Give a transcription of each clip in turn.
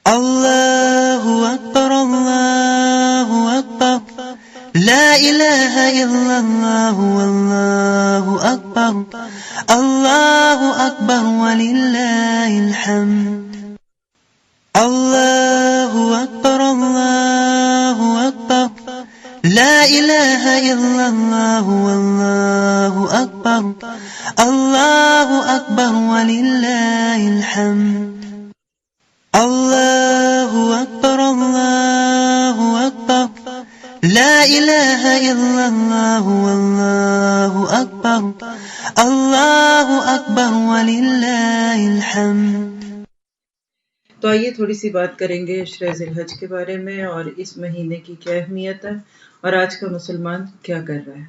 اللہ اکبر اللہ اکبر لا الہ الا اللہ واللہ اکبر اللہ اکبر وللہ الحمد اللہ اکبر اللہ اکبر لا الہ الا اللہ واللہ اکبر اللہ اکبر وللہ الحمد اللہ اکبر اللہ اکبر لا الہ الا اللہ واللہ اکبر اللہ اکبر وللہ الحمد۔ تو آئیے تھوڑی سی بات کریں گے عشرہ ذی الحج کے بارے میں اور اس مہینے کی کیا اہمیت ہے اور آج کا مسلمان کیا کر رہا ہے۔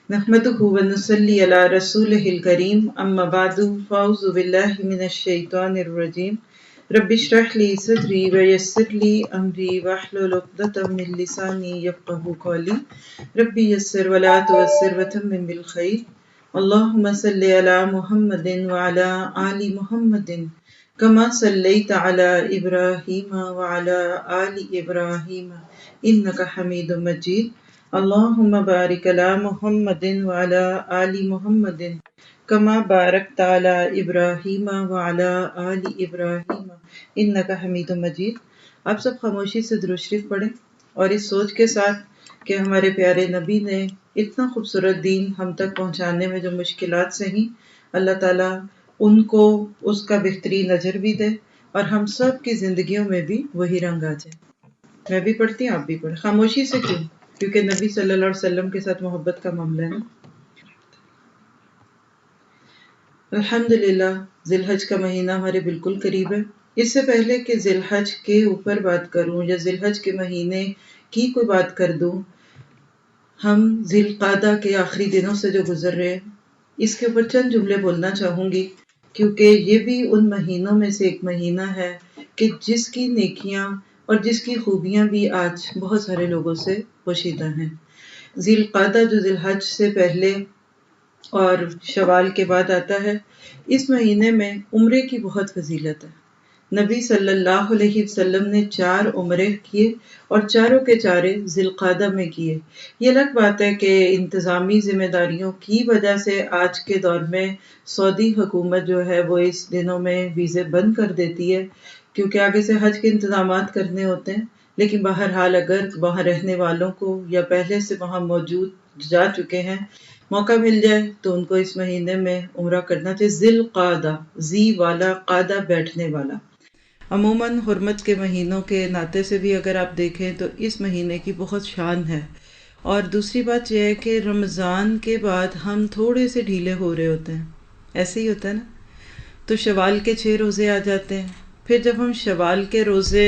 نحمدہ ونصلی علی رسولہ الکریم، اما بعد، فاعوذ باللہ من الشیطان الرجیم، رب اشرح لی صدری ویسر لی امری واحلل عقدۃ من لسانی یفقہوا قولی، رب یسر ولا تعسر وتمم بالخیر، اللہم صلی علی محمد وعلی آل محمد کما صلیت علی ابراہیم وعلی آل ابراہیم انک حمید مجید، اللہم بارک علی محمد وعلی آل محمد کما بارکت علی ابراہیم وعلی آل ابراہیم انک حمید مجید۔ آپ سب خاموشی سے درود شریف پڑھیں اور اس سوچ کے ساتھ کہ ہمارے پیارے نبی نے اتنا خوبصورت دین ہم تک پہنچانے میں جو مشکلات سہیں، اللہ تعالیٰ ان کو اس کا بہترین اجر بھی دے اور ہم سب کی زندگیوں میں بھی وہی رنگ آ جائے۔ میں بھی پڑھتی ہوں، آپ بھی پڑھیں، خاموشی سے کیوں؟ کیونکہ نبی صلی اللہ علیہ وسلم کے ساتھ محبت کا معاملہ ہے نا۔ الحمدللہ ذی الحج کا مہینہ ہمارے بالکل قریب ہے۔ اس سے پہلے کہ ذی الحج کے اوپر بات کروں یا ذی الحج کے مہینے کی کوئی بات کر دوں، ہم ذی القعدہ کے آخری دنوں سے جو گزر رہے ہیں اس کے اوپر چند جملے بولنا چاہوں گی، کیونکہ یہ بھی ان مہینوں میں سے ایک مہینہ ہے کہ جس کی نیکیاں اور جس کی خوبیاں بھی آج بہت سارے لوگوں سے پوشیدہ ہیں۔ ذی القعدہ جو ذی الحج سے پہلے اور شوال کے بعد آتا ہے، اس مہینے میں عمرے کی بہت فضیلت ہے۔ نبی صلی اللہ علیہ وسلم نے 4 عمرے کیے اور چاروں کے چارے ذی القعدہ میں کیے۔ یہ الگ بات ہے کہ انتظامی ذمہ داریوں کی وجہ سے آج کے دور میں سعودی حکومت جو ہے وہ اس دنوں میں ویزے بند کر دیتی ہے، کیونکہ آگے سے حج کے انتظامات کرنے ہوتے ہیں۔ لیکن بہرحال اگر وہاں رہنے والوں کو یا پہلے سے وہاں موجود جا چکے ہیں موقع مل جائے تو ان کو اس مہینے میں عمرہ کرنا چاہیے۔ ذی القعدہ، ذی والا، قعدہ بیٹھنے والا۔ عموماً حرمت کے مہینوں کے ناطے سے بھی اگر آپ دیکھیں تو اس مہینے کی بہت شان ہے۔ اور دوسری بات یہ ہے کہ رمضان کے بعد ہم تھوڑے سے ڈھیلے ہو رہے ہوتے ہیں، ایسے ہی ہوتا ہے نا۔ تو شوال کے 6 روزے آ جاتے ہیں، پھر جب ہم شوال کے روزے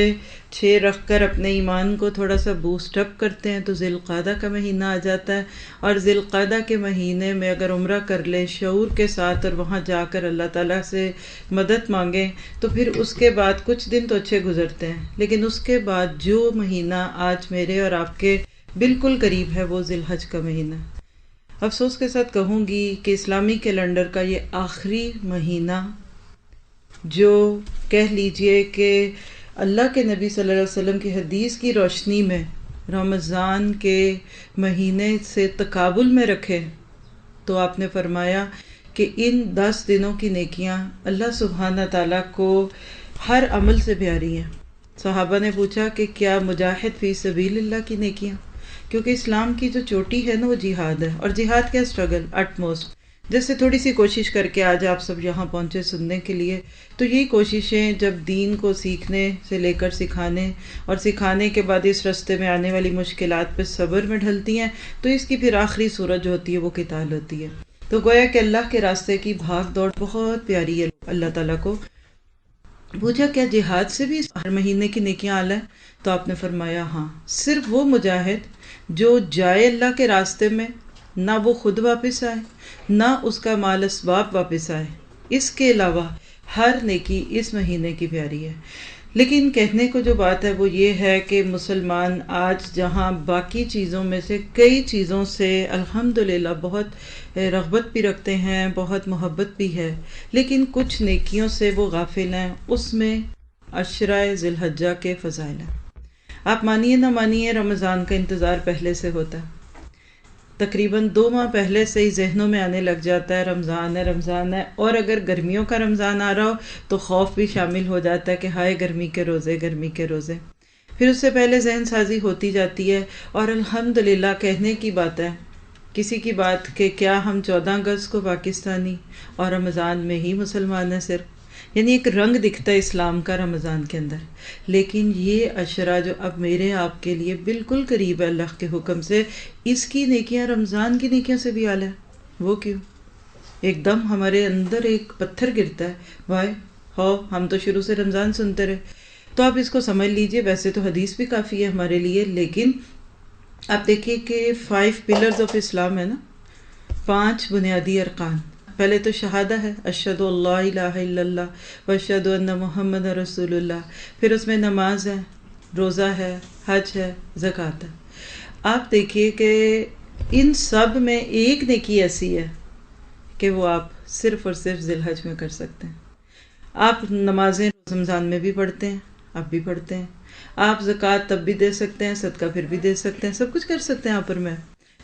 6 رکھ کر اپنے ایمان کو تھوڑا سا بوسٹ اپ کرتے ہیں تو ذی القعدہ کا مہینہ آ جاتا ہے، اور ذی القعدہ کے مہینے میں اگر عمرہ کر لیں شعور کے ساتھ اور وہاں جا کر اللہ تعالیٰ سے مدد مانگیں تو پھر اس کے بعد کچھ دن تو اچھے گزرتے ہیں، لیکن اس کے بعد جو مہینہ آج میرے اور آپ کے بالکل قریب ہے وہ ذی الحج کا مہینہ۔ افسوس کے ساتھ کہوں گی کہ اسلامی کیلنڈر کا یہ آخری مہینہ جو کہہ لیجئے کہ اللہ کے نبی صلی اللہ علیہ وسلم کی حدیث کی روشنی میں رمضان کے مہینے سے تقابل میں رکھے، تو آپ نے فرمایا کہ ان 10 دنوں کی نیکیاں اللہ سبحانہ تعالیٰ کو ہر عمل سے پیاری ہیں۔ صحابہ نے پوچھا کہ کیا مجاہد فی سبیل اللہ کی نیکیاں؟ کیونکہ اسلام کی جو چوٹی ہے نا وہ جہاد ہے، اور جہاد کیا اسٹرگل اٹ موسٹ۔ جیسے تھوڑی سی کوشش کر کے آج آپ سب یہاں پہنچے سننے کے لیے، تو یہی کوششیں جب دین کو سیکھنے سے لے کر سکھانے اور سکھانے کے بعد اس راستے میں آنے والی مشکلات پہ صبر میں ڈھلتی ہیں، تو اس کی پھر آخری صورت جو ہوتی ہے وہ قتال ہوتی ہے۔ تو گویا کہ اللہ کے راستے کی بھاگ دوڑ بہت پیاری ہے۔ اللہ تعالیٰ کو پوچھا کیا جہاد سے بھی ہر مہینے کی نیکیاں اعلیٰ ہیں؟ تو آپ نے فرمایا ہاں، صرف وہ مجاہد جو جائے اللہ کے راستے میں، نہ وہ خود واپس آئے نہ اس کا مال اسباب واپس آئے، اس کے علاوہ ہر نیکی اس مہینے کی پیاری ہے۔ لیکن کہنے کو جو بات ہے وہ یہ ہے کہ مسلمان آج جہاں باقی چیزوں میں سے کئی چیزوں سے الحمدللہ بہت رغبت بھی رکھتے ہیں، بہت محبت بھی ہے، لیکن کچھ نیکیوں سے وہ غافل ہیں۔ اس میں عشرہ ذی الحجہ کے فضائل ہیں۔ آپ مانیے نہ مانیے، رمضان کا انتظار پہلے سے ہوتا ہے، تقریباً 2 ماہ پہلے سے ہی ذہنوں میں آنے لگ جاتا ہے رمضان ہے رمضان ہے، اور اگر گرمیوں کا رمضان آ رہا ہو تو خوف بھی شامل ہو جاتا ہے کہ ہائے گرمی کے روزے، گرمی کے روزے۔ پھر اس سے پہلے ذہن سازی ہوتی جاتی ہے، اور الحمدللہ کہنے کی بات ہے کسی کی بات کہ کیا ہم 14 اگست کو پاکستانی اور رمضان میں ہی مسلمان ہیں صرف، یعنی ایک رنگ دکھتا ہے اسلام کا رمضان کے اندر۔ لیکن یہ عشرہ جو اب میرے آپ کے لیے بالکل قریب ہے اللہ کے حکم سے، اس کی نیکیاں رمضان کی نیکیوں سے بھی اعلیٰ ہے۔ وہ کیوں؟ ایک دم ہمارے اندر ایک پتھر گرتا ہے، وائے ہو ہم تو شروع سے رمضان سنتے رہے۔ تو آپ اس کو سمجھ لیجئے، ویسے تو حدیث بھی کافی ہے ہمارے لیے، لیکن آپ دیکھیے کہ 5 پلرز آف اسلام ہے نا، 5 بنیادی ارکان۔ پہلے تو شہادہ ہے، اشہد اللہ الہ الا اللہ واشہد ان محمد رسول اللہ، پھر اس میں نماز ہے، روزہ ہے، حج ہے، زکوٰۃ ہے۔ آپ دیکھیے کہ ان سب میں ایک نیکی ایسی ہے کہ وہ آپ صرف اور صرف ذی الحج میں کر سکتے ہیں۔ آپ نمازیں رمضان میں بھی پڑھتے ہیں، اب بھی پڑھتے ہیں، آپ زکوٰۃ تب بھی دے سکتے ہیں، صدقہ پھر بھی دے سکتے ہیں، سب کچھ کر سکتے ہیں آپ اور میں،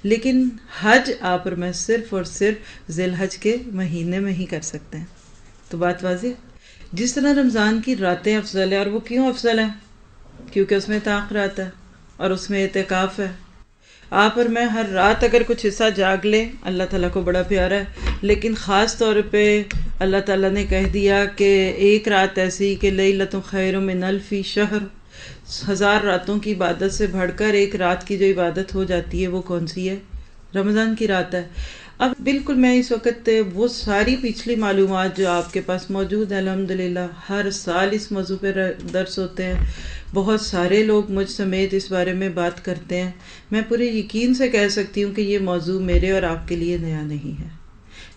لیکن حج آپ اور میں صرف اور صرف ذی الحج کے مہینے میں ہی کر سکتے ہیں۔ تو بات واضح؟ جس طرح رمضان کی راتیں افضل ہیں، اور وہ کیوں افضل ہیں؟ کیونکہ اس میں تاخیرات ہے اور اس میں اعتکاف ہے۔ آپ اور میں ہر رات اگر کچھ حصہ جاگ لیں، اللہ تعالیٰ کو بڑا پیارا ہے، لیکن خاص طور پہ اللہ تعالیٰ نے کہہ دیا کہ ایک رات ایسی کہ لیلۃ خیر من الف شہر، 1000 راتوں کی عبادت سے بڑھ کر ایک رات کی جو عبادت ہو جاتی ہے وہ کون سی ہے؟ رمضان کی رات ہے۔ اب بالکل میں اس وقت وہ ساری پچھلی معلومات جو آپ کے پاس موجود ہے، الحمدللہ ہر سال اس موضوع پہ درس ہوتے ہیں، بہت سارے لوگ مجھ سمیت اس بارے میں بات کرتے ہیں، میں پورے یقین سے کہہ سکتی ہوں کہ یہ موضوع میرے اور آپ کے لیے نیا نہیں ہے۔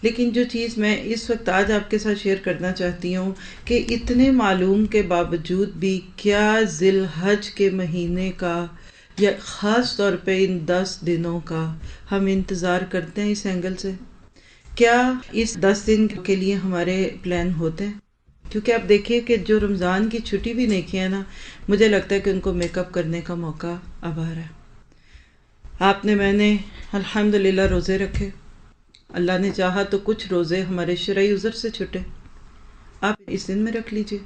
لیکن جو چیز میں اس وقت آج آپ کے ساتھ شیئر کرنا چاہتی ہوں کہ اتنے معلوم کے باوجود بھی کیا ذی الحج کے مہینے کا یا خاص طور پہ ان 10 دنوں کا ہم انتظار کرتے ہیں اس اینگل سے؟ کیا اس 10 دن کے لیے ہمارے پلان ہوتے ہیں؟ کیونکہ آپ دیکھیے کہ جو رمضان کی چھٹی بھی نیکی ہے نا، مجھے لگتا ہے کہ ان کو میک اپ کرنے کا موقع اب آ رہا ہے۔ آپ نے میں نے الحمدللہ روزے رکھے، اللہ نے چاہا تو کچھ روزے ہمارے شرعی عذر سے چھٹے، آپ اس دن میں رکھ لیجئے۔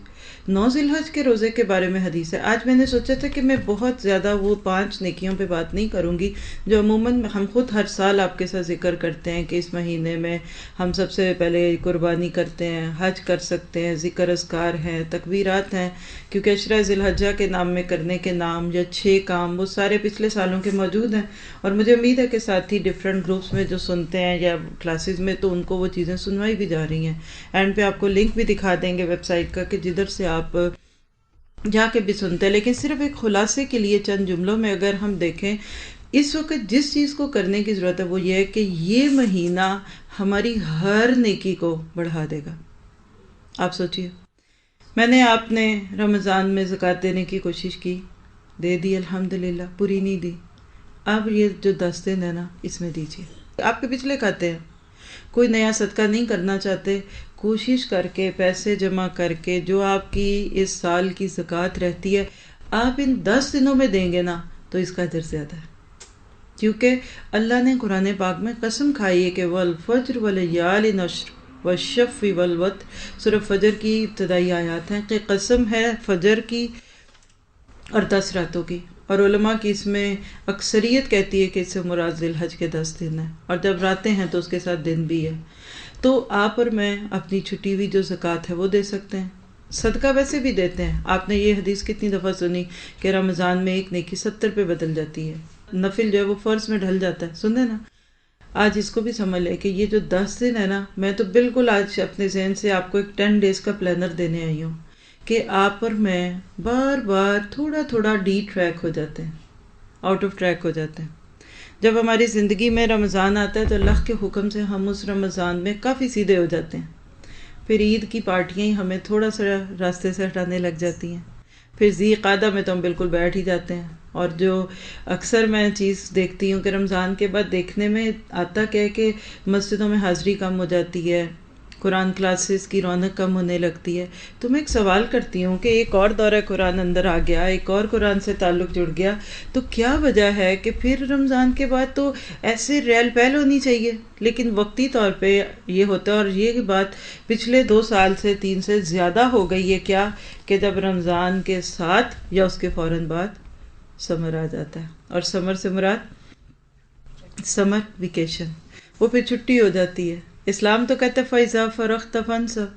9 ذی الحج کے روزے کے بارے میں حدیث ہے۔ آج میں نے سوچا تھا کہ میں بہت زیادہ وہ 5 نیکیوں پہ بات نہیں کروں گی جو عموماً ہم خود ہر سال آپ کے ساتھ ذکر کرتے ہیں کہ اس مہینے میں ہم سب سے پہلے قربانی کرتے ہیں، حج کر سکتے ہیں، ذکر اذکار ہیں، تکبیرات ہیں، کیونکہ عشرہ ذی الحجہ کے نام میں کرنے کے نام یا 6 کام وہ سارے پچھلے سالوں کے موجود ہیں، اور مجھے امید ہے کہ ساتھی ڈفرینٹ گروپس میں جو سنتے ہیں یا کلاسز میں تو ان کو وہ چیزیں سنوائی بھی جا رہی ہیں۔ اینڈ پہ آپ کو لنک بھی دکھا دیں گے ویب سائٹ کا کہ جدھر سے آپ جا کے بھی سنتے ہیں، لیکن صرف ایک خلاصے کے لیے چند جملوں میں اگر ہم دیکھیں اس وقت جس چیز کو کرنے کی ضرورت ہے وہ یہ ہے کہ یہ مہینہ ہماری ہر نیکی کو بڑھا دے گا۔ آپ سوچئے، میں نے آپ نے رمضان میں زکوٰۃ دینے کی کوشش کی، دے دی الحمدللہ، پوری نہیں دی، اب یہ جو 10 دن ہے نا اس میں دیجیے۔ آپ کے پچھلے کھاتے ہیں، کوئی نیا صدقہ نہیں کرنا چاہتے، کوشش کر کے پیسے جمع کر کے جو آپ کی اس سال کی زکوٰۃ رہتی ہے آپ ان 10 دنوں میں دیں گے نا تو اس کا اجر زیادہ ہے، کیونکہ اللہ نے قرآن پاک میں قسم کھائی ہے کہ والفجر ولیال عشر والشفع والوتر، سورہ فجر کی ابتدائی آیات ہیں کہ قسم ہے فجر کی اور 10 راتوں کی، اور علماء کی اس میں اکثریت کہتی ہے کہ اس سے مراد ذی الحج کے 10 دن ہیں، اور جب راتیں ہیں تو اس کے ساتھ دن بھی ہے۔ تو آپ اور میں اپنی چھٹی ہوئی جو زکوٰۃ ہے وہ دے سکتے ہیں، صدقہ ویسے بھی دیتے ہیں۔ آپ نے یہ حدیث کتنی دفعہ سنی کہ رمضان میں ایک نیکی 70 پہ بدل جاتی ہے، نفل جو ہے وہ فرض میں ڈھل جاتا ہے، سن دے نا۔ آج اس کو بھی سمجھ لیں کہ یہ جو 10 دن ہے نا، میں تو بالکل آج اپنے ذہن سے آپ کو ایک 10 ڈیز کا پلانر دینے آئی ہوں کہ آپ اور میں بار بار تھوڑا تھوڑا ڈی ٹریک ہو جاتے ہیں، آؤٹ آف ٹریک ہو جاتے ہیں۔ جب ہماری زندگی میں رمضان آتا ہے تو اللہ کے حکم سے ہم اس رمضان میں کافی سیدھے ہو جاتے ہیں، پھر عید کی پارٹیاں ہی ہمیں تھوڑا سا راستے سے ہٹانے لگ جاتی ہیں، پھر ذی قعدہ میں تو ہم بالکل بیٹھ ہی جاتے ہیں۔ اور جو اکثر میں چیز دیکھتی ہوں کہ رمضان کے بعد دیکھنے میں آتا کیا ہے کہ مسجدوں میں حاضری کم ہو جاتی ہے، قرآن کلاسز کی رونق کم ہونے لگتی ہے. تو میں ایک سوال کرتی ہوں کہ ایک اور دورہ قرآن اندر آ گیا، ایک اور قرآن سے تعلق جڑ گیا، تو کیا وجہ ہے کہ پھر رمضان کے بعد تو ایسے ریل پہل ہونی چاہیے، لیکن وقتی طور پہ یہ ہوتا ہے. اور یہ بات پچھلے 2 سال سے 3 سے زیادہ ہو گئی ہے کیا کہ جب رمضان کے ساتھ یا اس کے فوراً بعد سمر آ جاتا ہے. اور سمر سے مراد سمر ویکیشن، وہ پھر چھٹی ہو جاتی ہے. اسلام تو کہتا ہے فَإِذَا فَرَغْتَ فَانْصَبْ،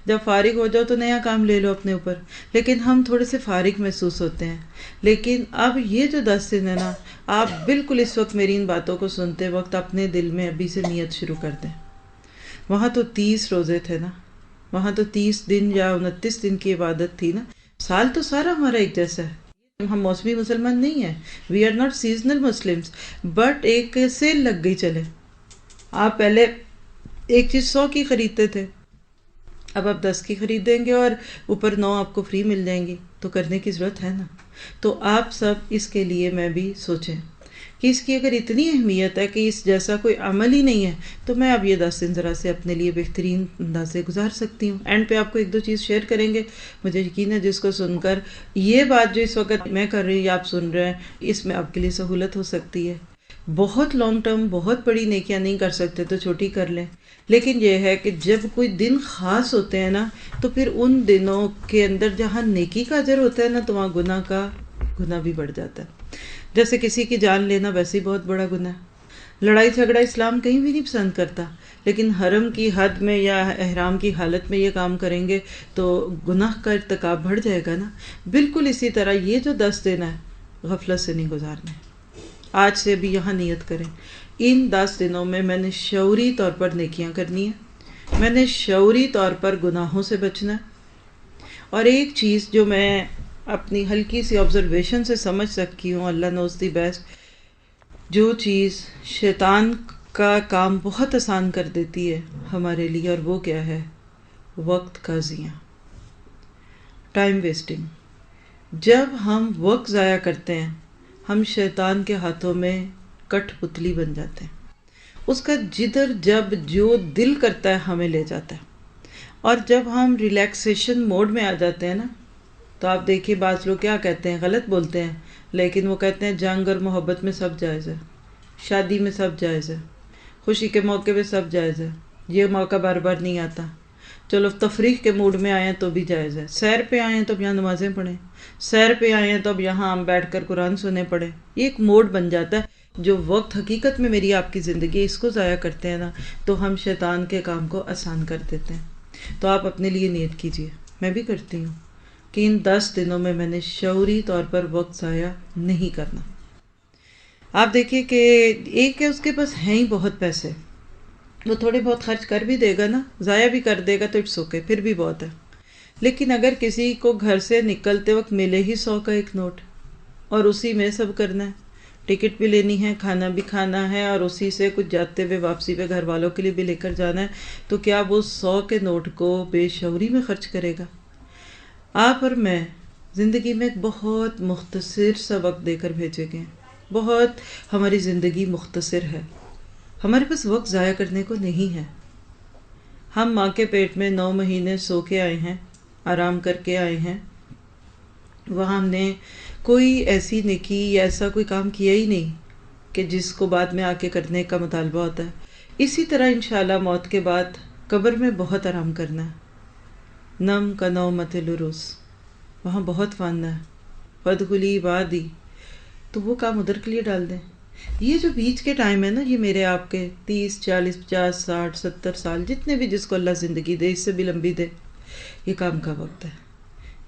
جب فارغ ہو جاؤ تو نیا کام لے لو اپنے اوپر. لیکن ہم تھوڑے سے فارغ محسوس ہوتے ہیں. لیکن اب یہ جو 10 دن ہے نا، آپ بالکل اس وقت میری ان باتوں کو سنتے وقت اپنے دل میں ابھی سے نیت شروع کر دیں. وہاں تو 30 روزے تھے نا، وہاں تو 30 دن یا 29 دن کی عبادت تھی نا. سال تو سارا ہمارا ایک جیسا ہے. ہم موسمی مسلمان نہیں ہیں، we are not seasonal Muslims. But ایک سیل لگ گئی. چلے آپ پہلے ایک چیز 100 کی خریدتے تھے، اب آپ 10 کی خریدیں گے اور اوپر 9 آپ کو فری مل جائیں گی. تو کرنے کی ضرورت ہے نا. تو آپ سب اس کے لیے میں بھی سوچیں کہ اس کی اگر اتنی اہمیت ہے کہ اس جیسا کوئی عمل ہی نہیں ہے، تو میں اب یہ 10 دن ذرا سے اپنے لیے بہترین انداز سے گزار سکتی ہوں. اینڈ پہ آپ کو 1-2 چیز شیئر کریں گے. مجھے یقین ہے جس کو سن کر یہ بات جو اس وقت میں کر رہی ہوں یا آپ سن رہے ہیں، اس میں آپ کے لیے سہولت ہو سکتی ہے. بہت لانگ ٹرم بہت بڑی نیکیاں نہیں کر سکتے تو چھوٹی کر لیں. لیکن یہ ہے کہ جب کوئی دن خاص ہوتے ہیں نا، تو پھر ان دنوں کے اندر جہاں نیکی کا اجر ہوتا ہے نا، تو وہاں گناہ بھی بڑھ جاتا ہے. جیسے کسی کی جان لینا ویسے ہی بہت بڑا گناہ ہے. لڑائی جھگڑا اسلام کہیں بھی نہیں پسند کرتا، لیکن حرم کی حد میں یا احرام کی حالت میں یہ کام کریں گے تو گناہ کا ارتکاب بڑھ جائے گا نا. بالکل اسی طرح یہ جو 10 دن ہے غفلت سے نہیں گزارنے. آج سے بھی یہاں نیت کریں، ان 10 دنوں میں نے شعوری طور پر نیکیاں کرنی ہے، میں نے شعوری طور پر گناہوں سے بچنا ہے. اور ایک چیز جو میں اپنی ہلکی سی آبزرویشن سے سمجھ سکی ہوں، اللہ نوز دی بیسٹ، جو چیز شیطان کا کام بہت آسان کر دیتی ہے ہمارے لیے، اور وہ کیا ہے؟ وقت کا ضیاع، ٹائم ویسٹنگ. جب ہم وقت ضائع کرتے ہیں، ہم شیطان کے ہاتھوں میں کٹ پتلی بن جاتے ہیں. اس کا جدھر جب جو دل کرتا ہے ہمیں لے جاتا ہے. اور جب ہم ریلیکسیشن موڈ میں آ جاتے ہیں نا، تو آپ دیکھیے بعض لوگ کیا کہتے ہیں، غلط بولتے ہیں، لیکن وہ کہتے ہیں جنگ اور محبت میں سب جائز ہے، شادی میں سب جائز ہے، خوشی کے موقع پہ سب جائز ہے، یہ موقع بار بار نہیں آتا. چلو تفریح کے موڈ میں آئے ہیں تو بھی جائز ہے، سیر پہ آئے ہیں تو اب یہاں نمازیں پڑھیں، سیر پہ آئے ہیں تو اب یہاں ہم بیٹھ کر قرآن سنے پڑھیں. یہ ایک موڈ بن جاتا ہے. جو وقت حقیقت میں میری آپ کی زندگی اس کو ضائع کرتے ہیں نا، تو ہم شیطان کے کام کو آسان کر دیتے ہیں. تو آپ اپنے لیے نیت کیجئے، میں بھی کرتی ہوں کہ ان 10 دنوں میں نے شعوری طور پر وقت ضائع نہیں کرنا. آپ دیکھیے کہ ایک ہے اس کے پاس ہیں ہی بہت پیسے، وہ تھوڑے بہت خرچ کر بھی دے گا نا، ضائع بھی کر دے گا تو اٹس اوکے، پھر بھی بہت ہے. لیکن اگر کسی کو گھر سے نکلتے وقت ملے ہی 100 کا ایک نوٹ، اور اسی میں سب کرنا ہے، ٹکٹ بھی لینی ہے، کھانا بھی کھانا ہے، اور اسی سے کچھ جاتے ہوئے واپسی پہ گھر والوں کے لیے بھی لے کر جانا ہے، تو کیا وہ 100 کے نوٹ کو بے شعوری میں خرچ کرے گا؟ آپ اور میں زندگی میں ایک بہت مختصر سا وقت دے کر بھیجے گئے. بہت ہماری زندگی مختصر ہے، ہمارے پاس وقت ضائع کرنے کو نہیں ہے. ہم ماں کے پیٹ میں 9 مہینے سو کے آئے ہیں، آرام کر کے آئے ہیں. وہاں ہم نے کوئی ایسی نیکی یا ایسا کوئی کام کیا ہی نہیں کہ جس کو بعد میں آ کے کرنے کا مطالبہ ہوتا ہے. اسی طرح انشاءاللہ موت کے بعد قبر میں بہت آرام کرنا ہے. نم کا نومت العروس، وہاں بہت فاننا ہے. فادخلی عبادی، تو وہ کام ادھر کے لیے ڈال دیں. یہ جو بیچ کے ٹائم ہے نا، یہ میرے آپ کے 30 40 50 60 70 سال، جتنے بھی جس کو اللہ زندگی دے، اس سے بھی لمبی دے، یہ کام کا وقت ہے.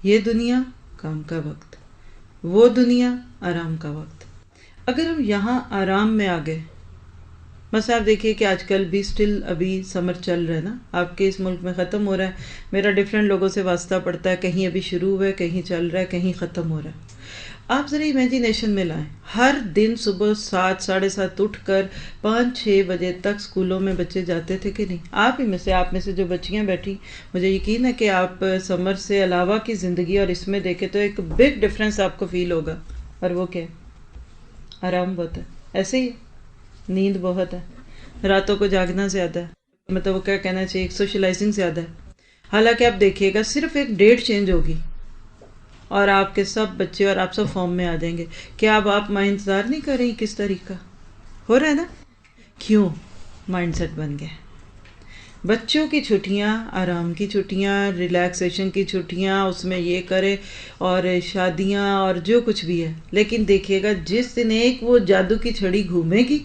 یہ دنیا کام کا وقت، وہ دنیا آرام کا وقت. اگر ہم یہاں آرام میں آ گئے، بس آپ دیکھیے کہ آج کل بھی سٹل ابھی سمر چل رہا ہے نا، آپ کے اس ملک میں ختم ہو رہا ہے. میرا ڈیفرنٹ لوگوں سے واسطہ پڑتا ہے، کہیں ابھی شروع ہوا ہے، کہیں چل رہا ہے، کہیں ختم ہو رہا ہے. آپ ذرا امیجینیشن میں لائیں، ہر دن صبح 7 ساڑھے 7 اٹھ کر 5 6 بجے تک اسکولوں میں بچے جاتے تھے کہ نہیں؟ آپ میں سے جو بچیاں بیٹھی، مجھے یقین ہے کہ آپ سمر سے علاوہ کی زندگی اور اس میں دیکھیں تو ایک بگ ڈفرینس آپ کو فیل ہوگا. اور وہ کیا ہے؟ آرام بہت ہے. ایسے ہی نیند بہت ہے، راتوں کو جاگنا زیادہ ہے. مطلب وہ کیا کہنا چاہیے، ایک سوشلائزنگ زیادہ ہے. حالانکہ آپ دیکھیے گا صرف ایک ڈیٹ چینج ہوگی اور آپ کے سب بچے اور آپ سب فارم میں آ جائیں گے. کیا اب آپ ماں انتظار نہیں کر رہی کس طریقہ ہو رہا ہے نا؟ کیوں؟ مائنڈ سیٹ بن گیا. بچوں کی چھٹیاں، آرام کی چھٹیاں، ریلیکسیشن کی چھٹیاں، اس میں یہ کرے اور شادیاں اور جو کچھ بھی ہے. لیکن دیکھیے گا جس دن ایک وہ جادو کی چھڑی گھومے گی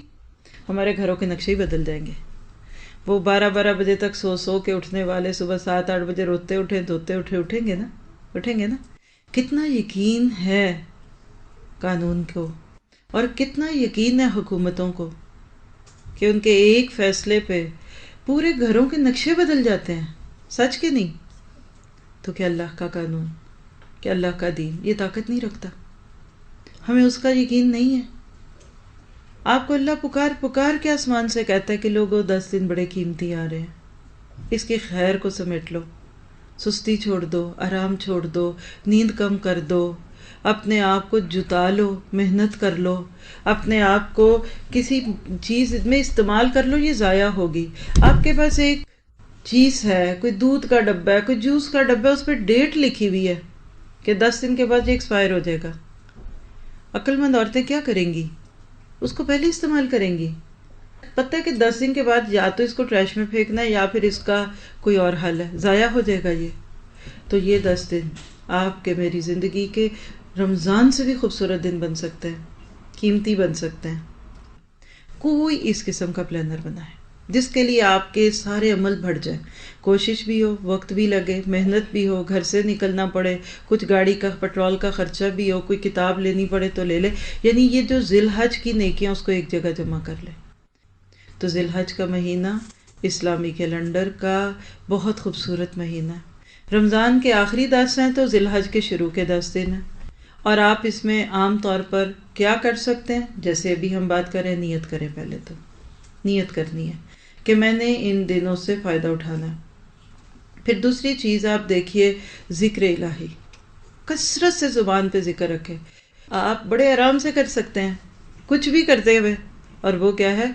ہمارے گھروں کے نقشے ہی بدل جائیں گے. وہ 12 بجے تک سو کے اٹھنے والے صبح 7-8 بجے روتے اٹھیں دھوتے اٹھیں گے نا. کتنا یقین ہے قانون کو اور کتنا یقین ہے حکومتوں کو کہ ان کے ایک فیصلے پہ پورے گھروں کے نقشے بدل جاتے ہیں. سچ کے نہیں؟ تو کیا اللہ کا قانون، کیا اللہ کا دین یہ طاقت نہیں رکھتا؟ ہمیں اس کا یقین نہیں ہے. آپ کو اللہ پکار کے آسمان سے کہتا ہے کہ لوگوں 10 دن بڑے قیمتی آ رہے ہیں، اس کی خیر کو سمیٹ لو. سستی چھوڑ دو، آرام چھوڑ دو، نیند کم کر دو، اپنے آپ کو جتا لو، محنت کر لو، اپنے آپ کو کسی چیز میں استعمال کر لو. یہ ضائع ہوگی. آپ کے پاس ایک چیز ہے، کوئی دودھ کا ڈبہ ہے، کوئی جوس کا ڈبہ ہے، اس پہ ڈیٹ لکھی ہوئی ہے کہ 10 دن کے بعد یہ ایکسپائر ہو جائے گا. عقل مند عورتیں کیا کریں گی؟ اس کو پہلے استعمال کریں گی. پتہ ہے کہ 10 دن کے بعد یا تو اس کو ٹریش میں پھینکنا ہے یا پھر اس کا کوئی اور حل ہے، ضائع ہو جائے گا یہ. تو یہ 10 دن آپ کے میری زندگی کے رمضان سے بھی خوبصورت دن بن سکتے ہیں، قیمتی بن سکتے ہیں. کوئی اس قسم کا پلانر بنائے جس کے لیے آپ کے سارے عمل بڑھ جائیں، کوشش بھی ہو، وقت بھی لگے، محنت بھی ہو، گھر سے نکلنا پڑے، کچھ گاڑی کا پیٹرول کا خرچہ بھی ہو، کوئی کتاب لینی پڑے تو لے لے. یعنی یہ جو ذی الحج کی نیکیاں اس کو ایک جگہ جمع کر لے. تو ذی الحج کا مہینہ اسلامی کیلنڈر کا بہت خوبصورت مہینہ ہے. رمضان کے آخری 10 ہیں تو ذی الحج کے شروع کے 10 دن ہیں. اور آپ اس میں عام طور پر کیا کر سکتے ہیں؟ جیسے ابھی ہم بات کریں، نیت کریں. پہلے تو نیت کرنی ہے کہ میں نے ان دنوں سے فائدہ اٹھانا ہے. پھر دوسری چیز آپ دیکھیے، ذکر الہی کثرت سے زبان پہ ذکر رکھے. آپ بڑے آرام سے کر سکتے ہیں کچھ بھی کرتے ہوئے، اور وہ کیا ہے؟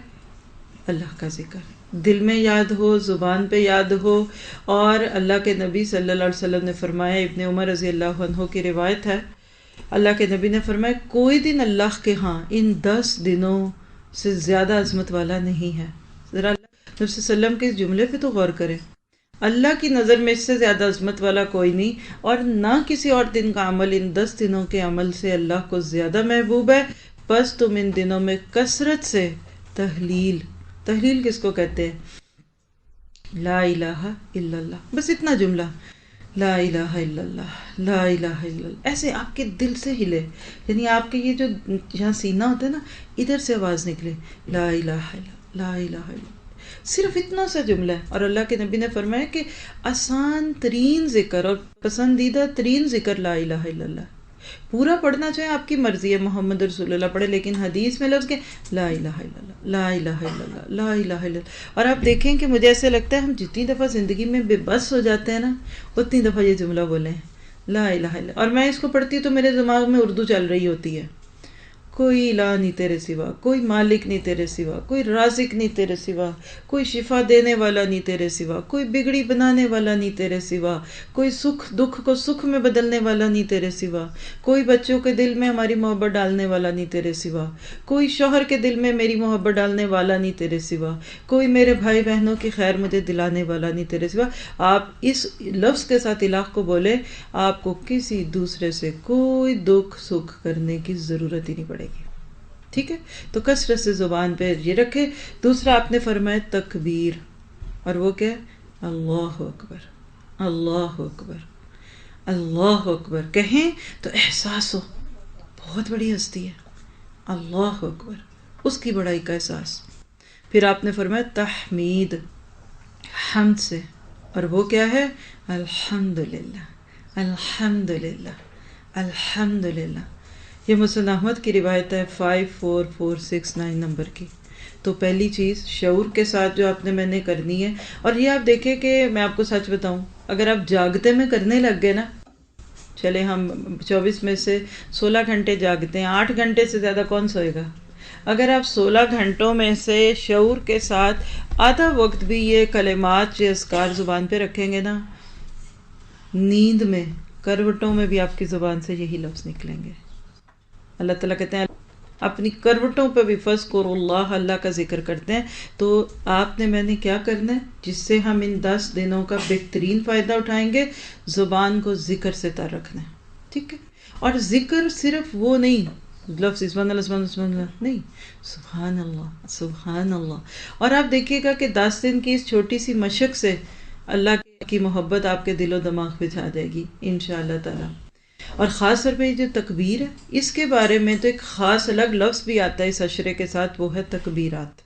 اللہ کا ذکر. دل میں یاد ہو، زبان پہ یاد ہو. اور اللہ کے نبی صلی اللہ علیہ وسلم نے فرمایا، ابن عمر رضی اللہ عنہ کی روایت ہے، اللہ کے نبی نے فرمایا کوئی دن اللہ کے ہاں ان 10 دنوں سے زیادہ عظمت والا نہیں ہے. ذرا اللہ نبی صلی اللہ علیہ وسلم کے اس جملے پہ تو غور کریں. اللہ کی نظر میں اس سے زیادہ عظمت والا کوئی نہیں، اور نہ کسی اور دن کا عمل ان 10 دنوں کے عمل سے اللہ کو زیادہ محبوب ہے. بس تم ان دنوں میں کثرت سے تحلیل کس کو کہتے ہیں؟ لا الہ الا اللہ. بس اتنا جملہ، لا الہ الا اللہ، لا الہ الا اللہ، ایسے آپ کے دل سے ہلے. یعنی آپ کے یہ جو جہاں سینہ ہوتا ہے نا، ادھر سے آواز نکلے، لا الہ الا اللہ، لا الہ الا اللہ. صرف اتنا سا جملہ ہے. اور اللہ کے نبی نے فرمایا کہ آسان ترین ذکر اور پسندیدہ ترین ذکر لا الہ الا اللہ. پورا پڑھنا چاہے آپ کی مرضی ہے، محمد رسول اللہ پڑھے، لیکن حدیث میں لفظ کہ لا الہ الا اللہ، لا الہ الا اللہ، لا الہ الا اللہ. اور آپ دیکھیں کہ مجھے ایسے لگتا ہے ہم جتنی دفعہ زندگی میں بے بس ہو جاتے ہیں نا، اتنی دفعہ یہ جملہ بولیں، لا الہ الا اللہ. اور میں اس کو پڑھتی ہوں تو میرے دماغ میں اردو چل رہی ہوتی ہے. کوئی الہ نہیں تیرے سوا، کوئی مالک نہیں تیرے سوا، کوئی رازق نہیں تیرے سوا، کوئی شفا دینے والا نہیں تیرے سوا، کوئی بگڑی بنانے والا نہیں تیرے سوا، کوئی سکھ دکھ کو سکھ میں بدلنے والا نہیں تیرے سوا، کوئی بچوں کے دل میں ہماری محبت ڈالنے والا نہیں تیرے سوا، کوئی شوہر کے دل میں میری محبت ڈالنے والا نہیں تیرے سوا، کوئی میرے بھائی بہنوں کی خیر مجھے دلانے والا نہیں تیرے سوا. آپ اس لفظ کے ساتھ الہ کو بولے، آپ کو کسی دوسرے سے کوئی دکھ سکھ کرنے کی ضرورت ہی نہیں پڑے گی. ٹھیک ہے؟ تو کثرت سے زبان پہ یہ رکھے. دوسرا آپ نے فرمایا تکبیر، اور وہ کیا ہے؟ اللہ اکبر، اللہ اکبر، اللہ اکبر. کہیں تو احساس ہو بہت بڑی ہستی ہے، اللہ اکبر، اس کی بڑائی کا احساس. پھر آپ نے فرمایا تحمید، حمد سے، اور وہ کیا ہے؟ الحمدللہ، الحمدللہ، الحمدللہ. یہ مسند احمد کی روایت ہے 54469 نمبر کی. تو پہلی چیز شعور کے ساتھ جو آپ نے میں نے کرنی ہے. اور یہ آپ دیکھیں کہ میں آپ کو سچ بتاؤں، اگر آپ جاگتے میں کرنے لگ گئے نا، چلے ہم 24 میں سے 16 گھنٹے جاگتے ہیں، 8 گھنٹے سے زیادہ کون سوئے گا؟ اگر آپ 16 گھنٹوں میں سے شعور کے ساتھ آدھا وقت بھی یہ کلمات یہ اذکار زبان پہ رکھیں گے نا، نیند میں کروٹوں میں بھی آپ کی زبان سے یہی لفظ نکلیں گے. اللہ تعالیٰ کہتے ہیں اپنی کروٹوں پہ بھی فذکروا اللہ، اللہ کا ذکر کرتے ہیں. تو آپ نے میں نے کیا کرنا ہے جس سے ہم ان 10 دنوں کا بہترین فائدہ اٹھائیں گے؟ زبان کو ذکر سے تر رکھنا ہے. ٹھیک ہے؟ اور ذکر صرف وہ نہیں لفظ سبحان اللہ سبحان اللہ سبحان اللہ نہیں، سبحان اللہ سبحان اللہ. اور آپ دیکھیے گا کہ 10 دن کی اس چھوٹی سی مشق سے اللہ کی محبت آپ کے دل و دماغ پہ چھا جائے گی انشاءاللہ تعالی. اور خاص طور پہ یہ جو تکبیر ہے اس کے بارے میں تو ایک خاص الگ لفظ بھی آتا ہے اس عشرے کے ساتھ، وہ ہے تکبیرات.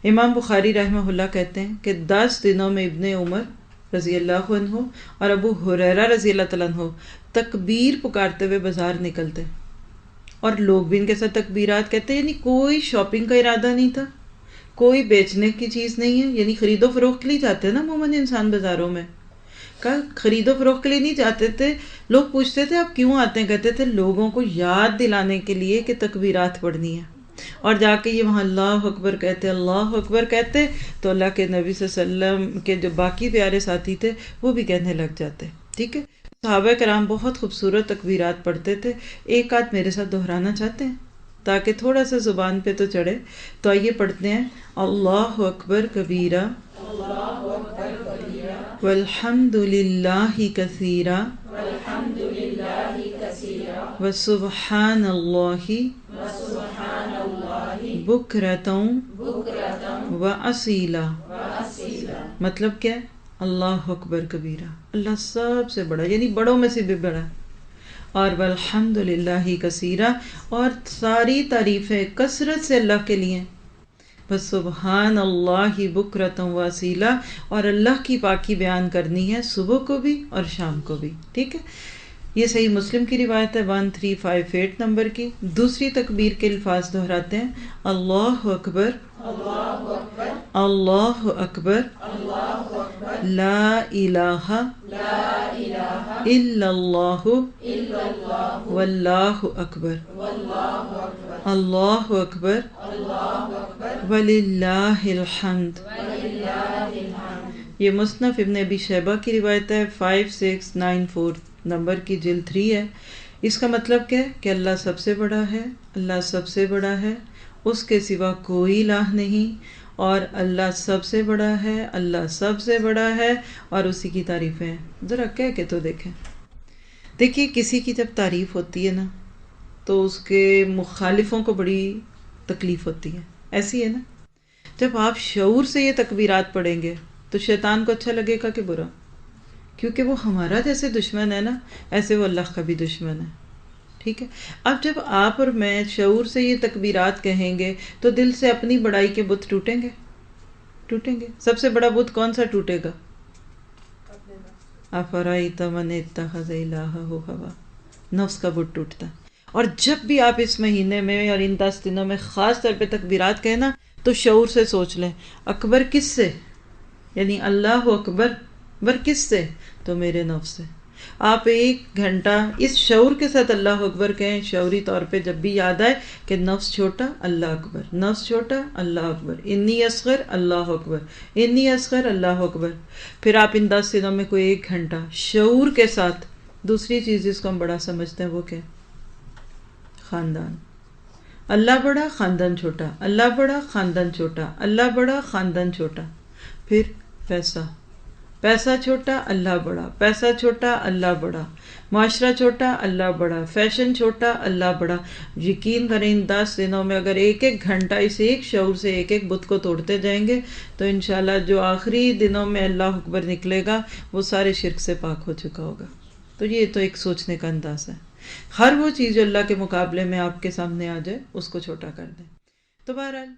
امام بخاری رحمہ اللہ کہتے ہیں کہ 10 دنوں میں ابن عمر رضی اللہ عنہ اور ابو ہریرہ رضی اللہ تعالیٰ عنہ تکبیر پکارتے ہوئے بازار نکلتے، اور لوگ بھی ان کے ساتھ تکبیرات کہتے ہیں. یعنی کوئی شاپنگ کا ارادہ نہیں تھا، کوئی بیچنے کی چیز نہیں ہے. یعنی خرید و فروخت کے لیے جاتے ہیں نا عموماً انسان بازاروں میں، خرید و فروخت کے لیے نہیں جاتے تھے. لوگ پوچھتے تھے آپ کیوں آتے ہیں؟ کہتے تھے لوگوں کو یاد دلانے کے لیے کہ تکبیرات پڑھنی ہے. اور جا کے یہ وہاں اللہ اکبر کہتے اللہ اکبر کہتے تو اللہ کے نبی صلی اللہ علیہ وسلم کے جو باقی پیارے ساتھی تھے وہ بھی کہنے لگ جاتے. ٹھیک ہے؟ صحابہ کرام بہت خوبصورت تکبیرات پڑھتے تھے. ایک آدھ میرے ساتھ دہرانا چاہتے ہیں تاکہ تھوڑا سا زبان پہ تو چڑھے؟ تو آئیے پڑھتے ہیں اللہ اکبر کبیرہ والحمد للہ کثیرہ وسبحان اللہ بکرۃ وأصیلا. مطلب کیا ہے؟ اللہ اکبر کبیرہ، اللہ سب سے بڑا یعنی بڑوں میں سے بھی بڑا، اور والحمد للہ کثیرہ، اور ساری تعریفیں کثرت سے اللہ کے لیے. بس سبحان اللہ بکرۃ واسیلا، اور اللہ کی پاکی بیان کرنی ہے صبح کو بھی اور شام کو بھی. ٹھیک ہے؟ یہ صحیح مسلم کی روایت ہے 1358 نمبر کی. دوسری تکبیر کے الفاظ دہراتے ہیں اللہ اکبر اللہ اکبر لا الہ الا اللہ واللہ اکبر اللہ اکبر وللہ الحمد. یہ مصنف ابن ابی شیبہ کی روایت ہے 5694 نمبر کی جلد 3 ہے. اس کا مطلب کیا ہے کہ اللہ سب سے بڑا ہے، اللہ سب سے بڑا ہے، اس کے سوا کوئی الہ نہیں، اور اللہ سب سے بڑا ہے، اللہ سب سے بڑا ہے، اور اسی کی تعریفیں ہیں. ذرا کہہ کے تو دیکھیں. دیکھیے کسی کی جب تعریف ہوتی ہے نا تو اس کے مخالفوں کو بڑی تکلیف ہوتی ہے. ایسی ہے نا، جب آپ شعور سے یہ تکبیرات پڑھیں گے تو شیطان کو اچھا لگے گا کہ برا، کیونکہ وہ ہمارا جیسے دشمن ہے نا ایسے وہ اللہ کا بھی دشمن ہے. ٹھیک ہے؟ اب جب آپ اور میں شعور سے یہ تکبیرات کہیں گے تو دل سے اپنی بڑائی کے بت ٹوٹیں گے. سب سے بڑا بت کون سا ٹوٹے گا؟ افرأیت من اتخذ الہہ ہوا، نفس کا بت ٹوٹتا. اور جب بھی آپ اس مہینے میں اور ان 10 دنوں میں خاص طور پہ تکبیرات کہنا تو شعور سے سوچ لیں اکبر کس سے، یعنی اللہ اکبر کس سے؟ تو میرے نفس سے. آپ 1 گھنٹہ اس شعور کے ساتھ اللہ اکبر کہیں، شعوری طور پہ جب بھی یاد آئے کہ نفس چھوٹا اللہ اکبر، نفس چھوٹا اللہ اکبر، انی اصغر اللہ اکبر، انی اصغر اللہ اکبر. پھر آپ ان 10 دنوں میں کوئی 1 گھنٹہ شعور کے ساتھ. دوسری چیز جس کو ہم بڑا سمجھتے ہیں وہ کیا؟ خاندان. اللہ بڑا خاندان چھوٹا، اللہ بڑا خاندان چھوٹا، اللہ بڑا خاندان چھوٹا. پھر پیسہ چھوٹا اللہ بڑا، پیسہ چھوٹا اللہ بڑا، معاشرہ چھوٹا اللہ بڑا، فیشن چھوٹا اللہ بڑا. یقین کریں ان 10 دنوں میں اگر 1 گھنٹہ اس ایک شعور سے ایک بت کو توڑتے جائیں گے تو انشاءاللہ جو آخری دنوں میں اللہ اکبر نکلے گا وہ سارے شرک سے پاک ہو چکا ہوگا. تو یہ تو ایک سوچنے کا انداز ہے. ہر وہ چیز جو اللہ کے مقابلے میں آپ کے سامنے آ جائے اس کو چھوٹا کر دیں. تو بہرحال